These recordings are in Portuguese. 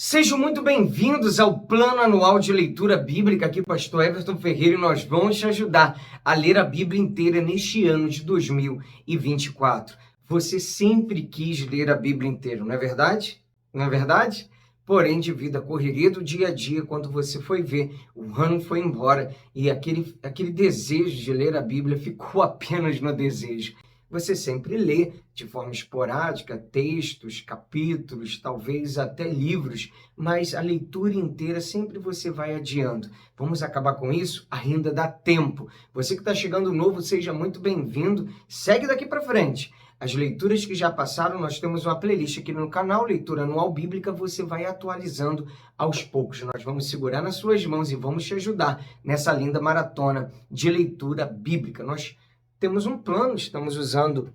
Sejam muito bem-vindos ao Plano Anual de Leitura Bíblica. Aqui, Pastor Everton Ferreira, e nós vamos te ajudar a ler a Bíblia inteira neste ano de 2024. Você sempre quis ler a Bíblia inteira, não é verdade? Não é verdade? Porém, devido à correria do dia a dia, quando você foi ver, o ano foi embora e aquele desejo de ler a Bíblia ficou apenas no desejo. Você sempre lê de forma esporádica textos, capítulos, talvez até livros, mas a leitura inteira sempre você vai adiando. Vamos acabar com isso? Ainda dá tempo. Você que está chegando novo, seja muito bem-vindo. Segue daqui para frente. As leituras que já passaram, nós temos uma playlist aqui no canal, Leitura Anual Bíblica, você vai atualizando aos poucos. Nós vamos segurar nas suas mãos e vamos te ajudar nessa linda maratona de leitura bíblica. Nós temos um plano, estamos usando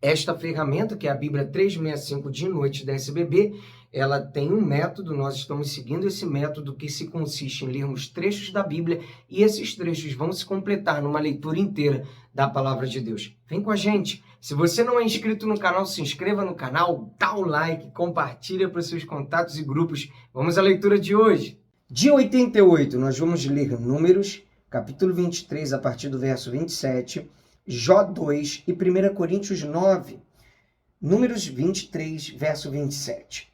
esta ferramenta, que é a Bíblia 365 de noite da SBB. Ela tem um método, nós estamos seguindo esse método que se consiste em lermos trechos da Bíblia e esses trechos vão se completar numa leitura inteira da Palavra de Deus. Vem com a gente! Se você não é inscrito no canal, se inscreva no canal, dá o like, compartilha para os seus contatos e grupos. Vamos à leitura de hoje. Dia 88, nós vamos ler Números, capítulo 23, a partir do verso 27, Jó 2 e 1 Coríntios 9, Números 23, verso 27.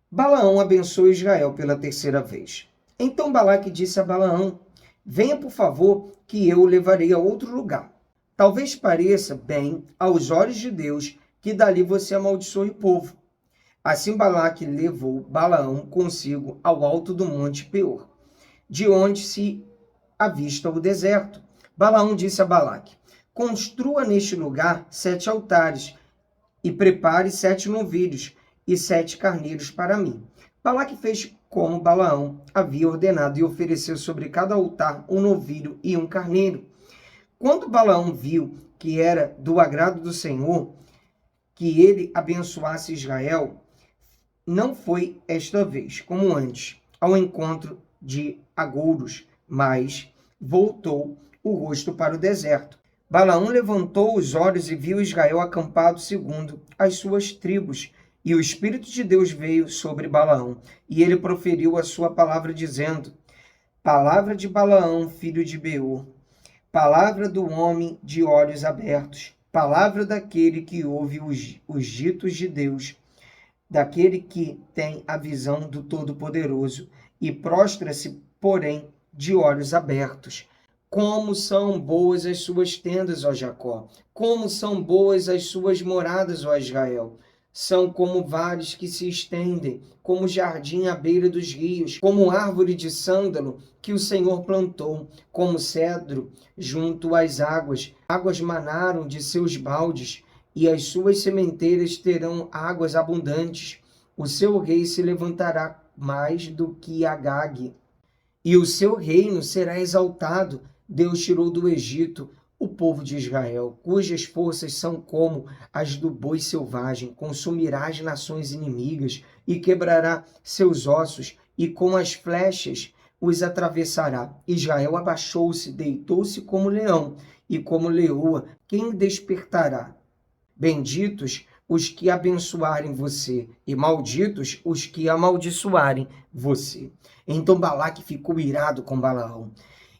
Balaão abençoou Israel pela terceira vez. Então Balaque disse a Balaão: venha, por favor, que eu o levarei a outro lugar. Talvez pareça bem aos olhos de Deus que dali você amaldiçoe o povo. Assim Balaque levou Balaão consigo ao alto do monte Peor, de onde se avista o deserto. Balaão disse a Balaque: construa neste lugar 7 altares e prepare 7 novilhos e 7 carneiros para mim. Balaque fez como Balaão havia ordenado e ofereceu sobre cada altar um novilho e um carneiro. Quando Balaão viu que era do agrado do Senhor que ele abençoasse Israel, não foi esta vez, como antes, ao encontro de agouros, mas voltou o rosto para o deserto. Balaão levantou os olhos e viu Israel acampado segundo as suas tribos. E o Espírito de Deus veio sobre Balaão, e ele proferiu a sua palavra, dizendo: palavra de Balaão, filho de Beor, palavra do homem de olhos abertos, palavra daquele que ouve os ditos de Deus, daquele que tem a visão do Todo-Poderoso, e prostra-se, porém, de olhos abertos. Como são boas as suas tendas, ó Jacó! Como são boas as suas moradas, ó Israel! São como vales que se estendem, como jardim à beira dos rios, como árvore de sândalo que o Senhor plantou, como cedro junto às águas. Águas manaram de seus baldes, e as suas sementeiras terão águas abundantes. O seu rei se levantará mais do que Agag, e o seu reino será exaltado. Deus tirou do Egito o povo de Israel, cujas forças são como as do boi selvagem. Consumirá as nações inimigas e quebrará seus ossos, e com as flechas os atravessará. Israel abaixou-se, deitou-se como leão, e como leoa, quem despertará? Benditos os que abençoarem você, e malditos os que amaldiçoarem você. Então Balaque ficou irado com Balaão,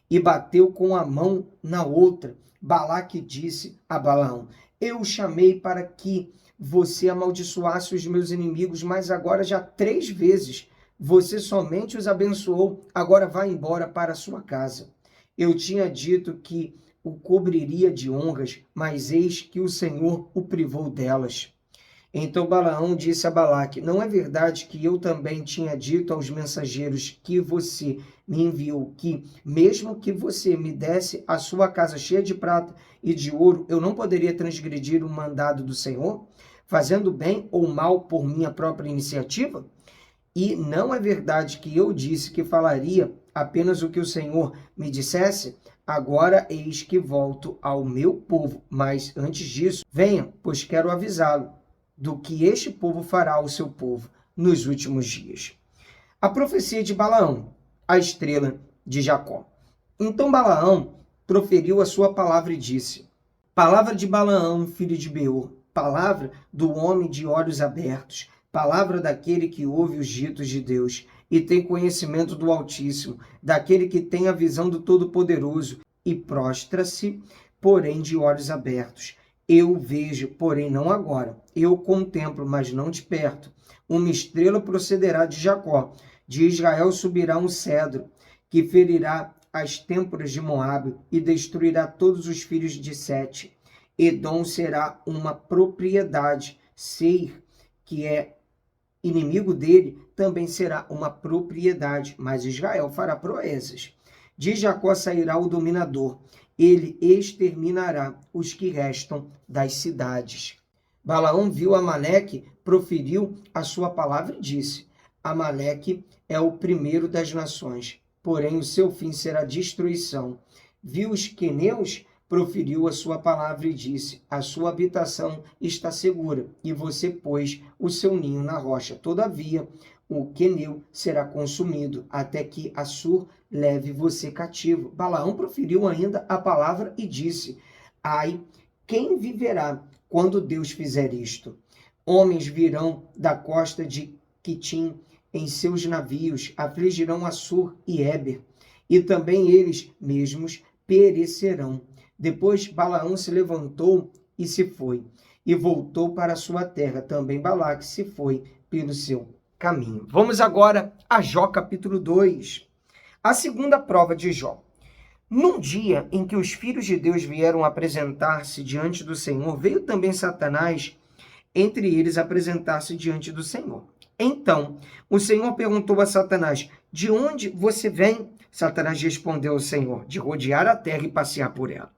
e bateu com a mão na outra. Balaque disse a Balaão: eu o chamei para que você amaldiçoasse os meus inimigos, mas agora já 3 vezes você somente os abençoou. Agora vá embora para a sua casa. Eu tinha dito que o cobriria de honras, mas eis que o Senhor o privou delas. Então Balaão disse a Balaque: não é verdade que eu também tinha dito aos mensageiros que você me enviou que, mesmo que você me desse a sua casa cheia de prata e de ouro, eu não poderia transgredir o mandado do Senhor, fazendo bem ou mal por minha própria iniciativa? E não é verdade que eu disse que falaria apenas o que o Senhor me dissesse? Agora eis que volto ao meu povo, mas antes disso, venha, pois quero avisá-lo do que este povo fará ao seu povo nos últimos dias. A profecia de Balaão, a estrela de Jacó. Então Balaão proferiu a sua palavra e disse: palavra de Balaão, filho de Beor, palavra do homem de olhos abertos, palavra daquele que ouve os ditos de Deus e tem conhecimento do Altíssimo, daquele que tem a visão do Todo-Poderoso e prostra-se, porém de olhos abertos. Eu vejo, porém não agora. Eu contemplo, mas não de perto. Uma estrela procederá de Jacó. De Israel subirá um cedro, que ferirá as têmporas de Moabe e destruirá todos os filhos de Sete. Edom será uma propriedade. Seir, que é inimigo dele, também será uma propriedade, mas Israel fará proezas. De Jacó sairá o dominador. Ele exterminará os que restam das cidades. Balaão viu Amaleque, proferiu a sua palavra e disse: Amaleque é o primeiro das nações, porém o seu fim será destruição. Viu os queneus, proferiu a sua palavra e disse: a sua habitação está segura, e você pôs o seu ninho na rocha. Todavia, o queneu será consumido, até que Assur leve você cativo. Balaão proferiu ainda a palavra e disse: ai, quem viverá quando Deus fizer isto? Homens virão da costa de Quitim em seus navios, afligirão Assur e Éber, e também eles mesmos perecerão. Depois Balaão se levantou e se foi, e voltou para a sua terra. Também Balaque se foi pelo seu caminho. Vamos agora a Jó capítulo 2. A segunda prova de Jó. Num dia em que os filhos de Deus vieram apresentar-se diante do Senhor, veio também Satanás entre eles apresentar-se diante do Senhor. Então, o Senhor perguntou a Satanás: de onde você vem? Satanás respondeu ao Senhor: de rodear a terra e passear por ela.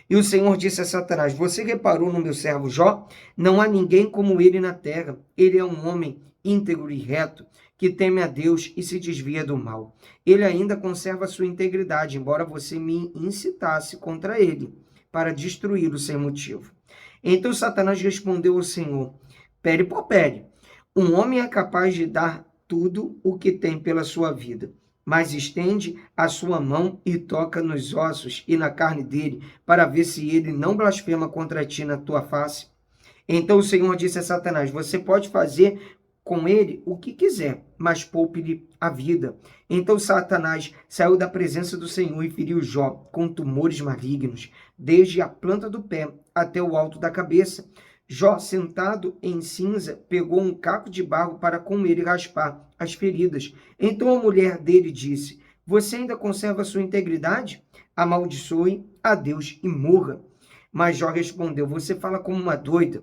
E o Senhor disse a Satanás: você reparou no meu servo Jó? Não há ninguém como ele na terra. Ele é um homem íntegro e reto, que teme a Deus e se desvia do mal. Ele ainda conserva sua integridade, embora você me incitasse contra ele, para destruí-lo sem motivo. Então Satanás respondeu ao Senhor: pele por pele. Um homem é capaz de dar tudo o que tem pela sua vida, mas estende a sua mão e toca nos ossos e na carne dele, para ver se ele não blasfema contra ti na tua face. Então o Senhor disse a Satanás: você pode fazer com ele o que quiser, mas poupe-lhe a vida. Então Satanás saiu da presença do Senhor e feriu Jó com tumores malignos, desde a planta do pé até o alto da cabeça. Jó, sentado em cinza, pegou um caco de barro para comer e raspar as feridas. Então a mulher dele disse: você ainda conserva sua integridade? Amaldiçoe a Deus e morra. Mas Jó respondeu: você fala como uma doida.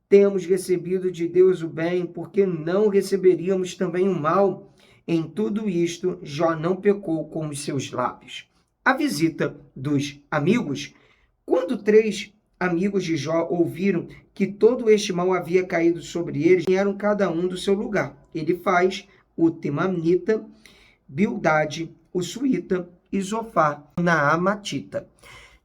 Temos recebido de Deus o bem, porque não receberíamos também o mal? Em tudo isto, Jó não pecou com os seus lábios. A visita dos amigos. Quando 3 amigos de Jó ouviram que todo este mal havia caído sobre eles, vieram cada um do seu lugar. Elifaz, o Temanita, Bildade, o Suíta e Zofar, o Naamatita.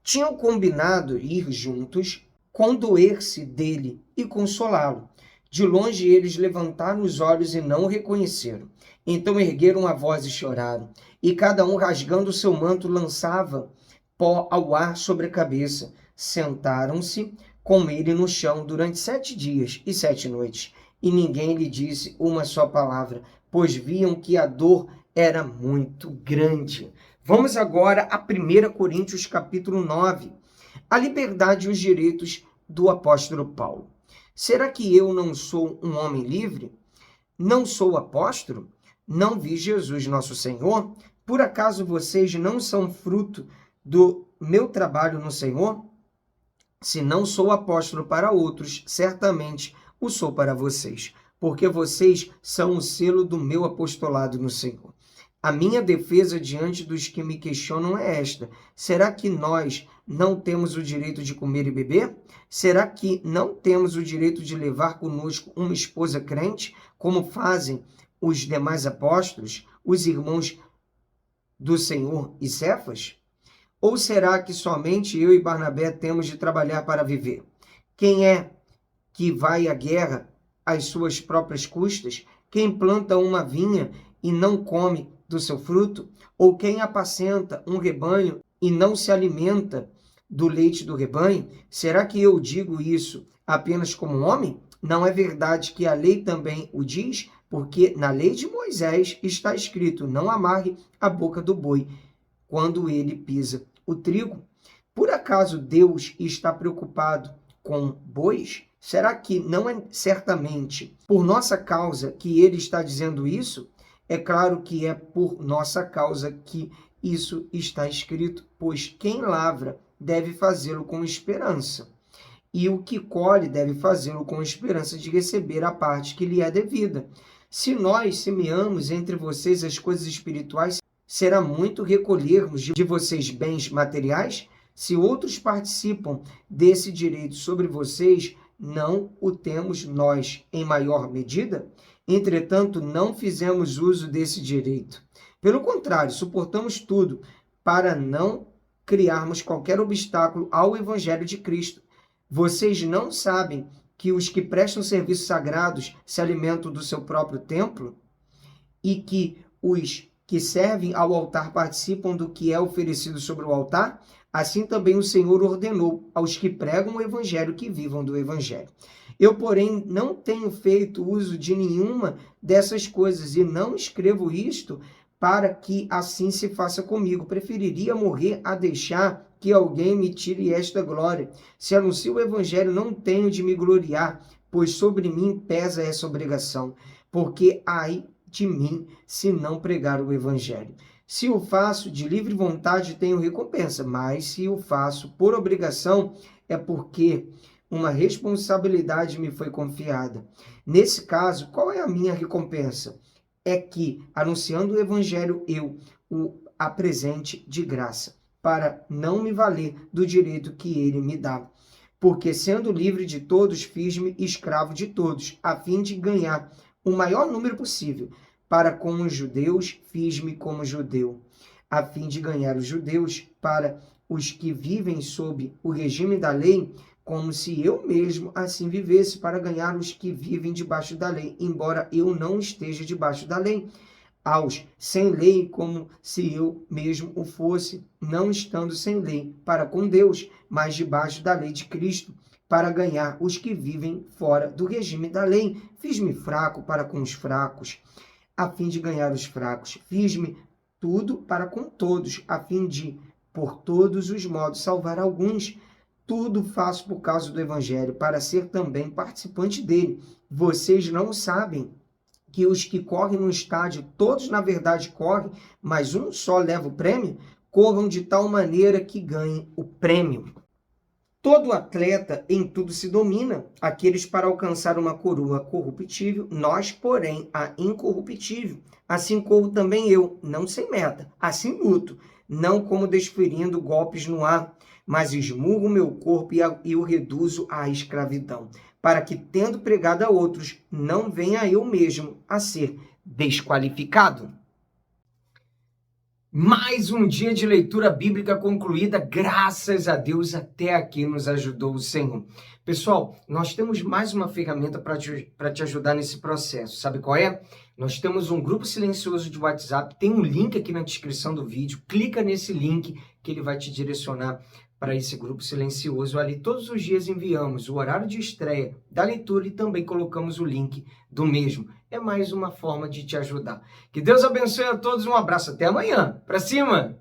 Tinham combinado ir juntos, condoer-se dele e consolá-lo. De longe eles levantaram os olhos e não o reconheceram. Então ergueram a voz e choraram, e cada um, rasgando o seu manto, lançava pó ao ar sobre a cabeça. Sentaram-se com ele no chão durante 7 dias e 7 noites, e ninguém lhe disse uma só palavra, pois viam que a dor era muito grande. Vamos agora a 1 Coríntios capítulo 9. A liberdade e os direitos do apóstolo Paulo. Será que eu não sou um homem livre? Não sou apóstolo? Não vi Jesus nosso Senhor? Por acaso vocês não são fruto do meu trabalho no Senhor? Se não sou apóstolo para outros, certamente o sou para vocês, porque vocês são o selo do meu apostolado no Senhor. A minha defesa diante dos que me questionam é esta: será que nós não temos o direito de comer e beber? Será que não temos o direito de levar conosco uma esposa crente, como fazem os demais apóstolos, os irmãos do Senhor e Cefas? Ou será que somente eu e Barnabé temos de trabalhar para viver? Quem é que vai à guerra às suas próprias custas? Quem planta uma vinha e não come do seu fruto? Ou quem apacenta um rebanho e não se alimenta do leite do rebanho? Será que eu digo isso apenas como homem? Não é verdade que a lei também o diz? Porque na lei de Moisés está escrito: não amarre a boca do boi quando ele pisa o trigo. Por acaso Deus está preocupado com bois? Será que não é certamente por nossa causa que ele está dizendo isso? É claro que é por nossa causa que isso está escrito, pois quem lavra deve fazê-lo com esperança, e o que colhe deve fazê-lo com esperança de receber a parte que lhe é devida. Se nós semeamos entre vocês as coisas espirituais, será muito recolhermos de vocês bens materiais? Se outros participam desse direito sobre vocês, não o temos nós em maior medida? Entretanto, não fizemos uso desse direito. Pelo contrário, suportamos tudo para não criarmos qualquer obstáculo ao Evangelho de Cristo. Vocês não sabem que os que prestam serviços sagrados se alimentam do seu próprio templo? E que os que servem ao altar participam do que é oferecido sobre o altar? Assim também o Senhor ordenou aos que pregam o Evangelho que vivam do Evangelho. Eu, porém, não tenho feito uso de nenhuma dessas coisas e não escrevo isto para que assim se faça comigo. Preferiria morrer a deixar que alguém me tire esta glória. Se anuncio o Evangelho, não tenho de me gloriar, pois sobre mim pesa essa obrigação, porque ai de mim se não pregar o Evangelho. Se o faço de livre vontade, tenho recompensa, mas se o faço por obrigação, é porque uma responsabilidade me foi confiada. Nesse caso, qual é a minha recompensa? É que, anunciando o Evangelho, eu o apresente de graça, para não me valer do direito que ele me dá. Porque, sendo livre de todos, fiz-me escravo de todos, a fim de ganhar o maior número possível. Para com os judeus, fiz-me como judeu, a fim de ganhar os judeus. Para os que vivem sob o regime da lei, como se eu mesmo assim vivesse, para ganhar os que vivem debaixo da lei, embora eu não esteja debaixo da lei. Aos sem lei, como se eu mesmo o fosse, não estando sem lei, para com Deus, mas debaixo da lei de Cristo, para ganhar os que vivem fora do regime da lei. Fiz-me fraco para com os fracos, a fim de ganhar os fracos. Fiz-me tudo para com todos, a fim de, por todos os modos, salvar alguns. Tudo faço por causa do Evangelho, para ser também participante dele. Vocês não sabem que os que correm no estádio, todos na verdade correm, mas um só leva o prêmio? Corram de tal maneira que ganhem o prêmio. Todo atleta em tudo se domina, aqueles para alcançar uma coroa corruptível, nós, porém, a incorruptível. Assim corro também eu, não sem meta, assim luto, não como desferindo golpes no ar, mas esmurro o meu corpo e o reduzo à escravidão, para que, tendo pregado a outros, não venha eu mesmo a ser desqualificado. Mais um dia de leitura bíblica concluída, graças a Deus, até aqui nos ajudou o Senhor. Pessoal, nós temos mais uma ferramenta para te ajudar nesse processo. Sabe qual é? Nós temos um grupo silencioso de WhatsApp, tem um link aqui na descrição do vídeo, clica nesse link que ele vai te direcionar para esse grupo silencioso. Ali todos os dias enviamos o horário de estreia da leitura e também colocamos o link do mesmo. É mais uma forma de te ajudar. Que Deus abençoe a todos, um abraço, até amanhã. Para cima!